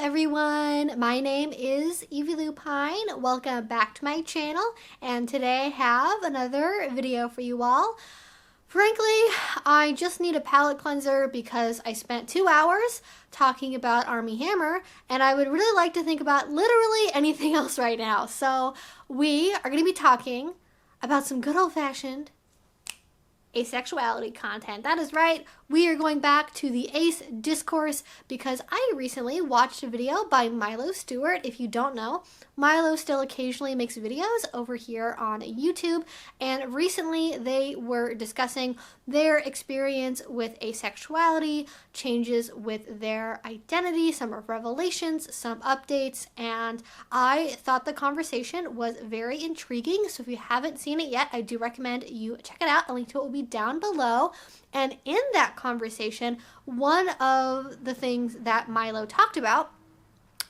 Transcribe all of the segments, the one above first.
everyone, my name is Evie Lupine. Welcome back to my channel, and today I have another video for you all. Frankly, I just need a palate cleanser because I spent 2 hours talking about Armie Hammer, and I would really like to think about literally anything else right now. So we are going to be talking about some good old-fashioned asexuality content. That is right, we are going back to the ace discourse because I recently watched a video by Milo Stewart. If you don't know, Milo still occasionally makes videos over here on YouTube, and recently they were discussing their experience with asexuality, changes with their identity, some revelations, some updates, and I thought the conversation was very intriguing. So if you haven't seen it yet, I do recommend you check it out. A link to it will be down below. And in that conversation, one of the things that Milo talked about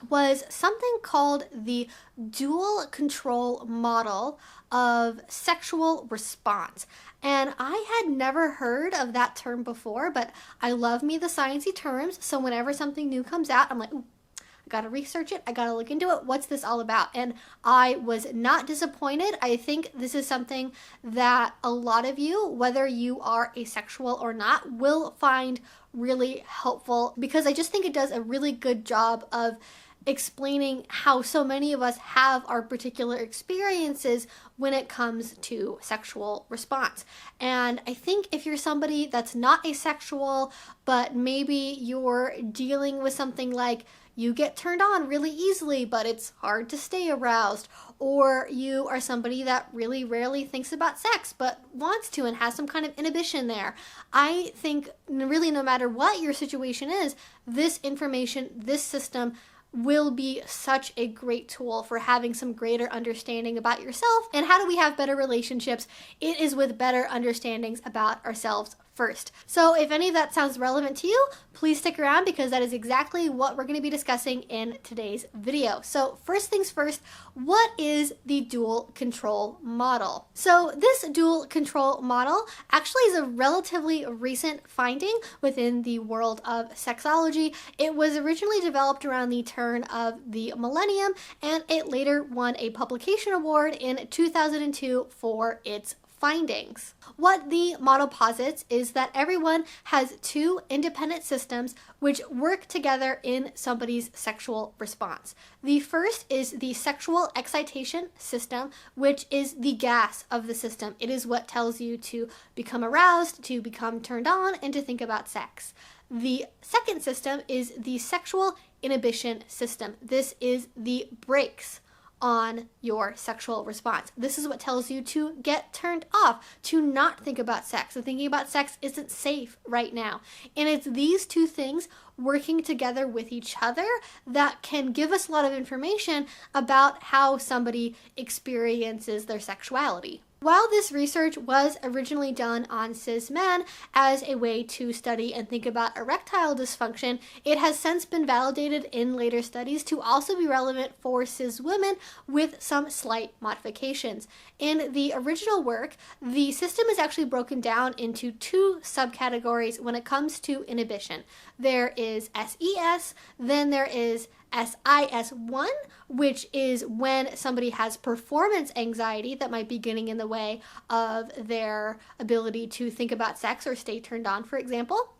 was something called the dual control model of sexual response. And I had never heard of that term before, but I love me the sciencey terms, so whenever something new comes out, I'm like, ooh, I gotta research it, I gotta look into it, what's this all about? And I was not disappointed. I think this is something that a lot of you, whether you are asexual or not, will find really helpful, because I just think it does a really good job of explaining how so many of us have our particular experiences when it comes to sexual response. And I think if you're somebody that's not asexual, but maybe you're dealing with something like you get turned on really easily, but it's hard to stay aroused, or you are somebody that really rarely thinks about sex, but wants to and has some kind of inhibition there. I think really no matter what your situation is, this information, this system will be such a great tool for having some greater understanding about yourself. And how do we have better relationships? It is with better understandings about ourselves first. So if any of that sounds relevant to you, please stick around, because that is exactly what we're going to be discussing in today's video. So first things first, what is the dual control model? So this dual control model actually is a relatively recent finding within the world of sexology. It was originally developed around the turn of the millennium, and it later won a publication award in 2002 for its findings. What the model posits is that everyone has two independent systems which work together in somebody's sexual response. The first is the sexual excitation system, which is the gas of the system. It is what tells you to become aroused, to become turned on, and to think about sex. The second system is the sexual inhibition system. This is the brakes on your sexual response. This is what tells you to get turned off, to not think about sex. So thinking about sex isn't safe right now. And it's these two things working together with each other that can give us a lot of information about how somebody experiences their sexuality. While this research was originally done on cis men as a way to study and think about erectile dysfunction, it has since been validated in later studies to also be relevant for cis women with some slight modifications. In the original work, the system is actually broken down into two subcategories when it comes to inhibition. There is SES, then there is SIS1, which is when somebody has performance anxiety that might be getting in the way of their ability to think about sex or stay turned on, for example.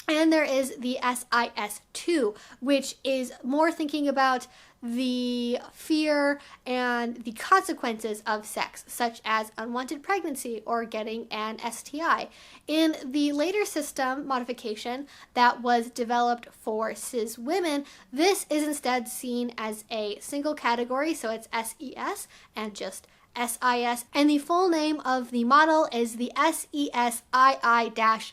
And there is the SIS2, which is more thinking about the fear and the consequences of sex, such as unwanted pregnancy or getting an STI. In the later system modification that was developed for cis women, this is instead seen as a single category, so it's SES and just SIS, and the full name of the model is the SESII-W.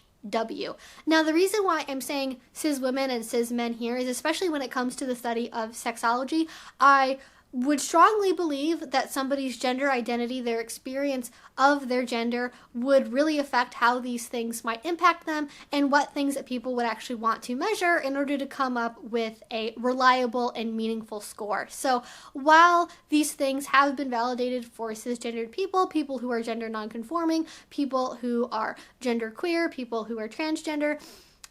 Now, the reason why I'm saying cis women and cis men here is especially when it comes to the study of sexology, I would strongly believe that somebody's gender identity, their experience of their gender, would really affect how these things might impact them and what things that people would actually want to measure in order to come up with a reliable and meaningful score. So while these things have been validated for cisgendered people, people who are gender nonconforming, people who are genderqueer, people who are transgender,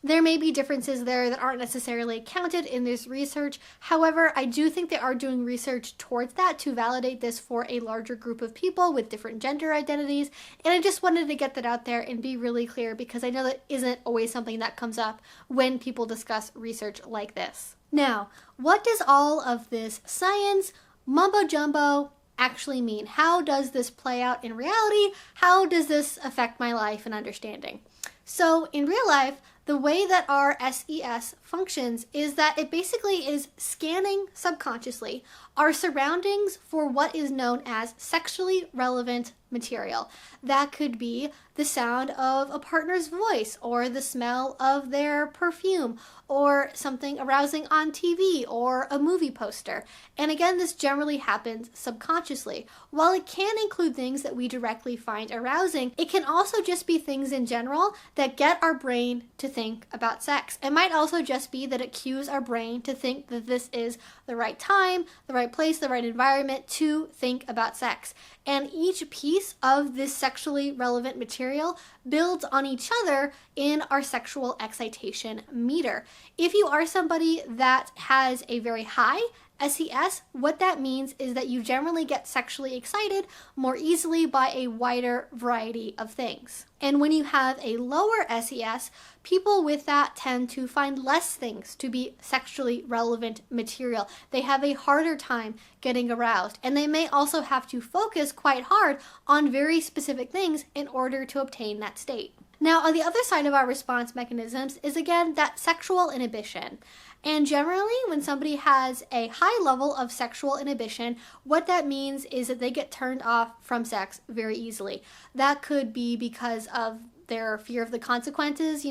There may be differences there that aren't necessarily counted in this research. However, I do think they are doing research towards that to validate this for a larger group of people with different gender identities. And I just wanted to get that out there and be really clear because I know that isn't always something that comes up when people discuss research like this. Now, what does all of this science mumbo jumbo actually mean? How does this play out in reality? How does this affect my life and understanding? So in real life, the way that our SES functions is that it basically is scanning subconsciously our surroundings for what is known as sexually relevant material. That could be the sound of a partner's voice, or the smell of their perfume, or something arousing on TV, or a movie poster. And again, this generally happens subconsciously. While it can include things that we directly find arousing, it can also just be things in general that get our brain to think about sex. It might also just be that it cues our brain to think that this is the right time, the right place, the right environment to think about sex. And each piece of this sexually relevant material builds on each other in our sexual excitation meter. If you are somebody that has a very high SES, what that means is that you generally get sexually excited more easily by a wider variety of things. And when you have a lower SES, people with that tend to find less things to be sexually relevant material. They have a harder time getting aroused, and they may also have to focus quite hard on very specific things in order to obtain that state. Now, on the other side of our response mechanisms is again that sexual inhibition. And generally, when somebody has a high level of sexual inhibition, what that means is that they get turned off from sex very easily. That could be because of their fear of the consequences,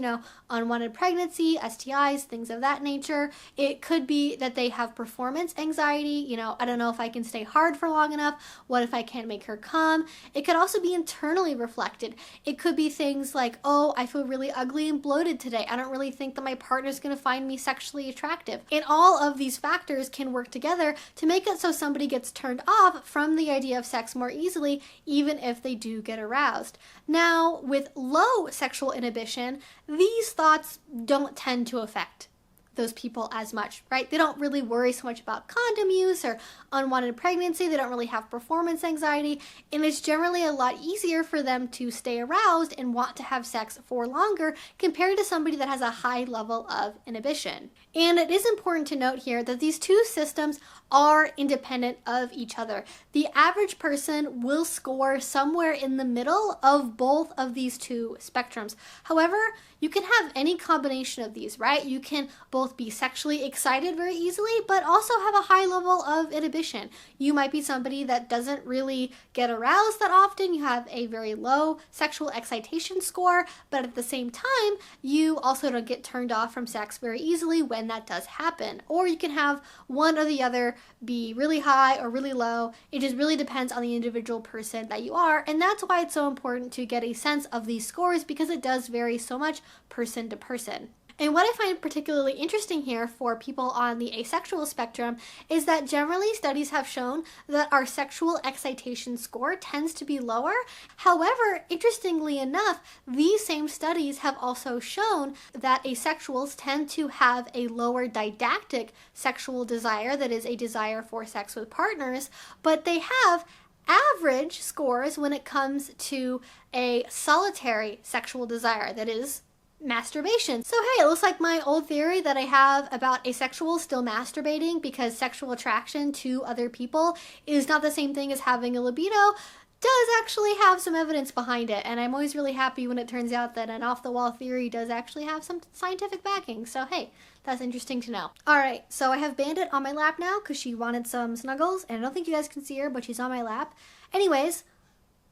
unwanted pregnancy, STIs, things of that nature. It could be that they have performance anxiety, I don't know if I can stay hard for long enough. What if I can't make her come? It could also be internally reflected. It could be things like, oh, I feel really ugly and bloated today. I don't really think that my partner's going to find me sexually attractive. And all of these factors can work together to make it so somebody gets turned off from the idea of sex more easily, even if they do get aroused. Now, with low sexual inhibition, these thoughts don't tend to affect those people as much, right? They don't really worry so much about condom use or unwanted pregnancy. They don't really have performance anxiety, and it's generally a lot easier for them to stay aroused and want to have sex for longer compared to somebody that has a high level of inhibition. And it is important to note here that these two systems are independent of each other. The average person will score somewhere in the middle of both of these two spectrums. However, you can have any combination of these, right? You can both be sexually excited very easily, but also have a high level of inhibition. You might be somebody that doesn't really get aroused that often. You have a very low sexual excitation score, but at the same time, you also don't get turned off from sex very easily when that does happen. Or you can have one or the other be really high or really low. It just really depends on the individual person that you are, and that's why it's so important to get a sense of these scores, because it does vary so much person to person. And what I find particularly interesting here for people on the asexual spectrum is that generally studies have shown that our sexual excitation score tends to be lower. However, interestingly enough, these same studies have also shown that asexuals tend to have a lower didactic sexual desire, that is, a desire for sex with partners, but they have average scores when it comes to a solitary sexual desire, that is, masturbation. So hey, it looks like my old theory that I have about asexuals still masturbating because sexual attraction to other people is not the same thing as having a libido does actually have some evidence behind it, and I'm always really happy when it turns out that an off-the-wall theory does actually have some scientific backing. So hey, that's interesting to know. Alright, so I have Bandit on my lap now because she wanted some snuggles, and I don't think you guys can see her, but she's on my lap. Anyways,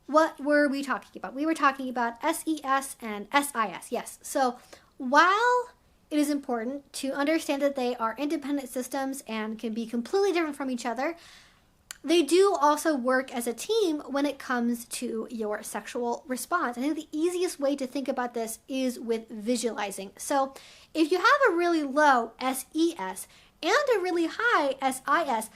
what were we talking about? We were talking about SES and SIS, yes. So while it is important to understand that they are independent systems and can be completely different from each other, they do also work as a team when it comes to your sexual response. I think the easiest way to think about this is with visualizing. So if you have a really low SES and a really high SIS,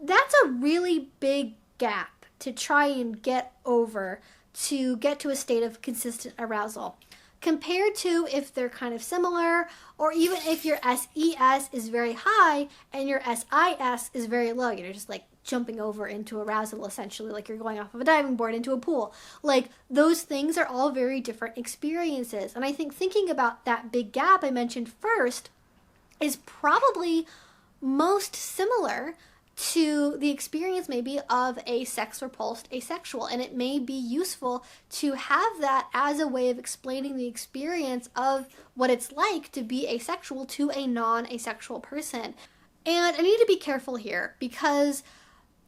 that's a really big gap to try and get over to get to a state of consistent arousal. compared to if they're kind of similar, or even if your SES is very high and your SIS is very low. You're just like jumping over into arousal, essentially, like you're going off of a diving board into a pool. Like, those things are all very different experiences. And I think thinking about that big gap I mentioned first is probably most similar to the experience maybe of a sex repulsed asexual. And it may be useful to have that as a way of explaining the experience of what it's like to be asexual to a non-asexual person. And I need to be careful here, because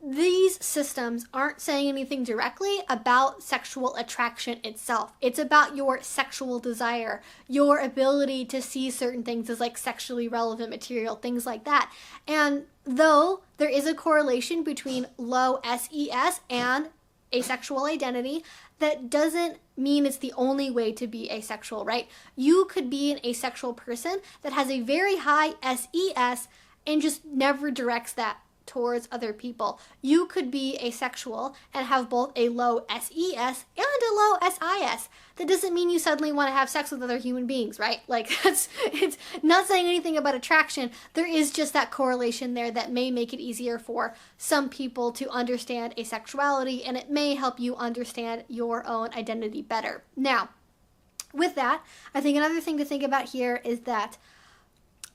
these systems aren't saying anything directly about sexual attraction itself. It's about your sexual desire, your ability to see certain things as like sexually relevant material, things like that. And though there is a correlation between low SES and asexual identity, that doesn't mean it's the only way to be asexual, right? You could be an asexual person that has a very high SES and just never directs that towards other people. You could be asexual and have both a low SES and a low SIS. That doesn't mean you suddenly want to have sex with other human beings, right? Like, it's not saying anything about attraction. There is just that correlation there that may make it easier for some people to understand asexuality, and it may help you understand your own identity better. Now, with that, I think another thing to think about here is that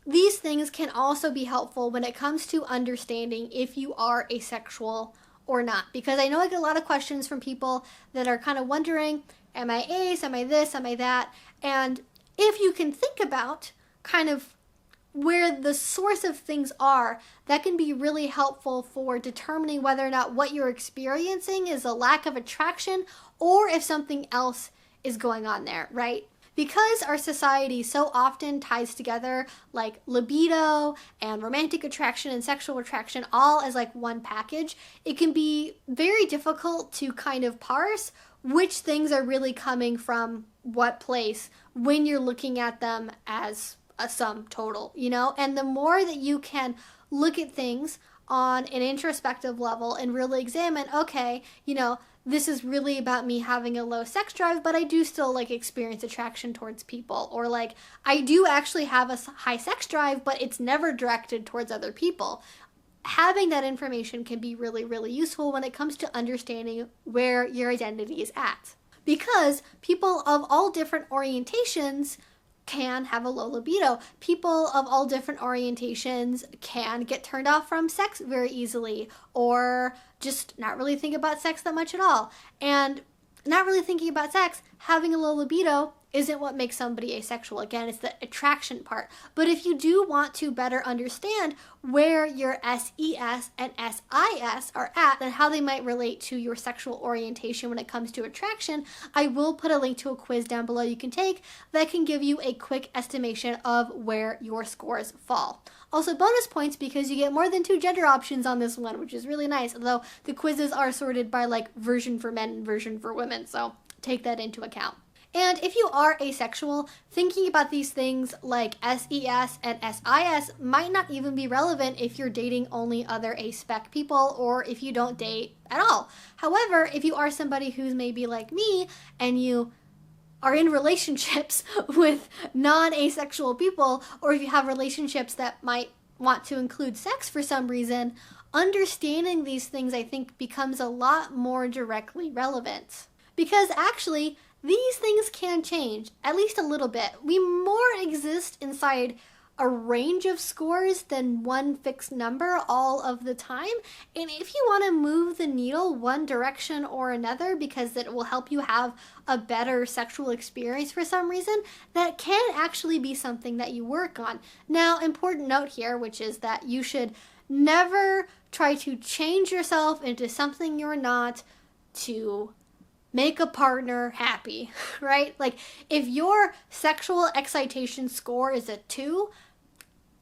these things can also be helpful when it comes to understanding if you are asexual or not. Because I know I get a lot of questions from people that are kind of wondering, am I ace, am I this, am I that? And if you can think about kind of where the source of things are, that can be really helpful for determining whether or not what you're experiencing is a lack of attraction or if something else is going on there, right? Because our society so often ties together like libido and romantic attraction and sexual attraction all as like one package, it can be very difficult to kind of parse which things are really coming from what place when you're looking at them as a sum total, you know? And the more that you can look at things on an introspective level and really examine, okay, you know, this is really about me having a low sex drive, but I do still like experience attraction towards people. Or like, I do actually have a high sex drive, but it's never directed towards other people. Having that information can be really, really useful when it comes to understanding where your identity is at. Because people of all different orientations can have a low libido. People of all different orientations can get turned off from sex very easily, or just not really think about sex that much at all. And not really thinking about sex, having a low libido, isn't what makes somebody asexual. Again, it's the attraction part. But if you do want to better understand where your SES and SIS are at and how they might relate to your sexual orientation when it comes to attraction, I will put a link to a quiz down below you can take that can give you a quick estimation of where your scores fall. Also, bonus points because you get more than 2 gender options on this one, which is really nice, although the quizzes are sorted by like version for men and version for women, so take that into account. And if you are asexual, thinking about these things like SES and SIS might not even be relevant if you're dating only other aspec people or if you don't date at all. However, if you are somebody who's maybe like me and you are in relationships with non-asexual people, or if you have relationships that might want to include sex for some reason, understanding these things I think becomes a lot more directly relevant. Because actually, these things can change, at least a little bit. We more exist inside a range of scores than one fixed number all of the time. And if you want to move the needle one direction or another because it will help you have a better sexual experience for some reason, that can actually be something that you work on. Now, important note here, which is that you should never try to change yourself into something you're not to make a partner happy, right? Like, if your sexual excitation score is a 2,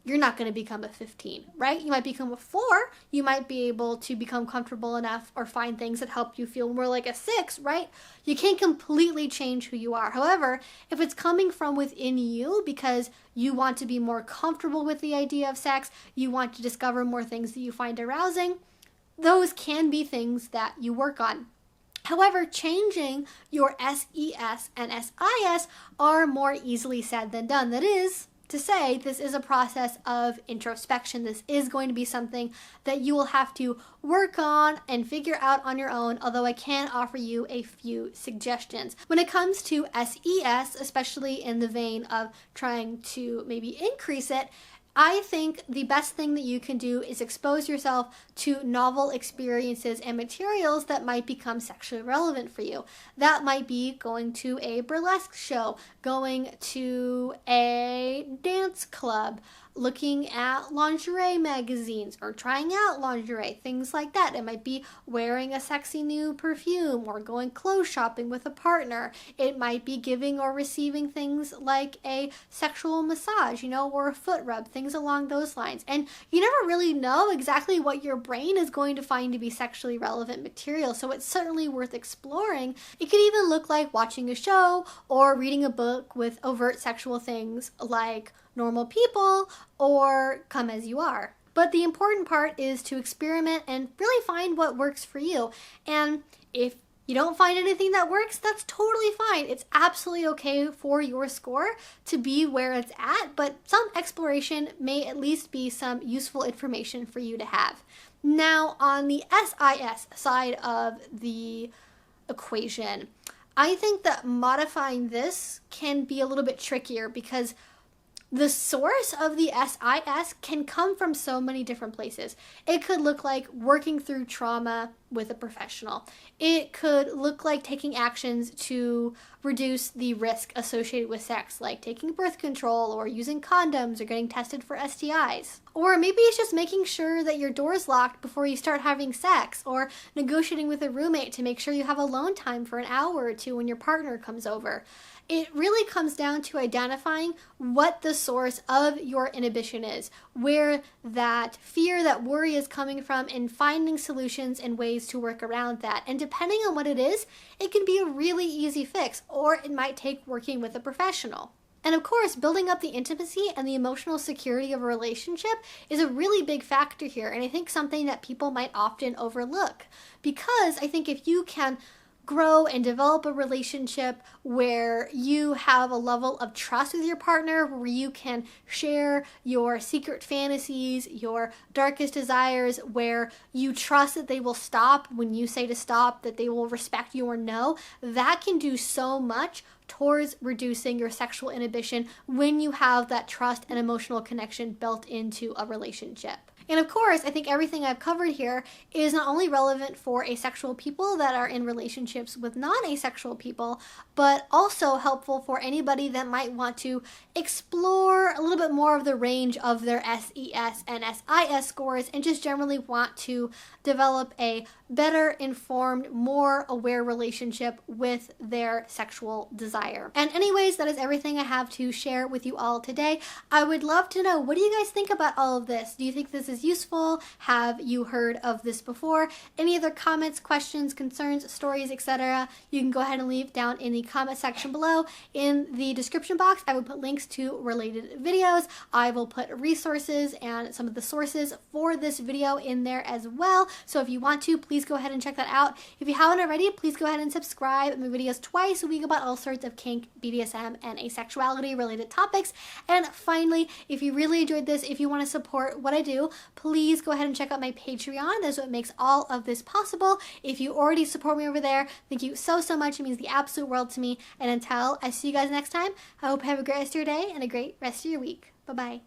you're not going to become a 15, right? You might become a 4. You might be able to become comfortable enough or find things that help you feel more like a 6, right? You can't completely change who you are. However, if it's coming from within you because you want to be more comfortable with the idea of sex, you want to discover more things that you find arousing, those can be things that you work on. However, changing your SES and SIS are more easily said than done. That is to say, this is a process of introspection. This is going to be something that you will have to work on and figure out on your own, although I can offer you a few suggestions. When it comes to SES, especially in the vein of trying to maybe increase it, I think the best thing that you can do is expose yourself to novel experiences and materials that might become sexually relevant for you. That might be going to a burlesque show, going to a dance club, looking at lingerie magazines or trying out lingerie, things like that. It might be wearing a sexy new perfume or going clothes shopping with a partner. It might be giving or receiving things like a sexual massage, or a foot rub, things along those lines. And you never really know exactly what your brain is going to find to be sexually relevant material, so it's certainly worth exploring. It could even look like watching a show or reading a book with overt sexual things like Normal People or Come As You Are. But the important part is to experiment and really find what works for you. And if you don't find anything that works, that's totally fine. It's absolutely okay for your score to be where it's at, but some exploration may at least be some useful information for you to have. Now, on the SIS side of the equation, I think that modifying this can be a little bit trickier because the source of the SIS can come from so many different places. It could look like working through trauma with a professional. It could look like taking actions to reduce the risk associated with sex, like taking birth control or using condoms or getting tested for STIs. Or maybe it's just making sure that your door's locked before you start having sex, or negotiating with a roommate to make sure you have alone time for an hour or two when your partner comes over. It really comes down to identifying what the source of your inhibition is, where that fear, that worry is coming from, and finding solutions and ways to work around that. And depending on what it is, it can be a really easy fix, or it might take working with a professional. And of course, building up the intimacy and the emotional security of a relationship is a really big factor here, and I think something that people might often overlook. Because I think if you can grow and develop a relationship where you have a level of trust with your partner, where you can share your secret fantasies, your darkest desires, where you trust that they will stop when you say to stop, that they will respect your no, that can do so much towards reducing your sexual inhibition when you have that trust and emotional connection built into a relationship. And of course, I think everything I've covered here is not only relevant for asexual people that are in relationships with non-asexual people, but also helpful for anybody that might want to explore a little bit more of the range of their SES and SIS scores and just generally want to develop a better informed, more aware relationship with their sexual desire. And anyways, that is everything I have to share with you all today. I would love to know, what do you guys think about all of this? Do you think this is useful? Have you heard of this before? Any other comments, questions, concerns, stories, etc., you can go ahead and leave down in the comment section below. In the description box, I will put links to related videos. I will put resources and some of the sources for this video in there as well. So if you want to, please go ahead and check that out. If you haven't already, please go ahead and subscribe. My videos twice a week about all sorts of kink, BDSM, and asexuality related topics. And finally, if you really enjoyed this, if you want to support what I do, please go ahead and check out my Patreon. That's what makes all of this possible. If you already support me over there, thank you so much. It means the absolute world to me. And until I see you guys next time, I hope you have a great rest of your day and a great rest of your week. Bye-bye.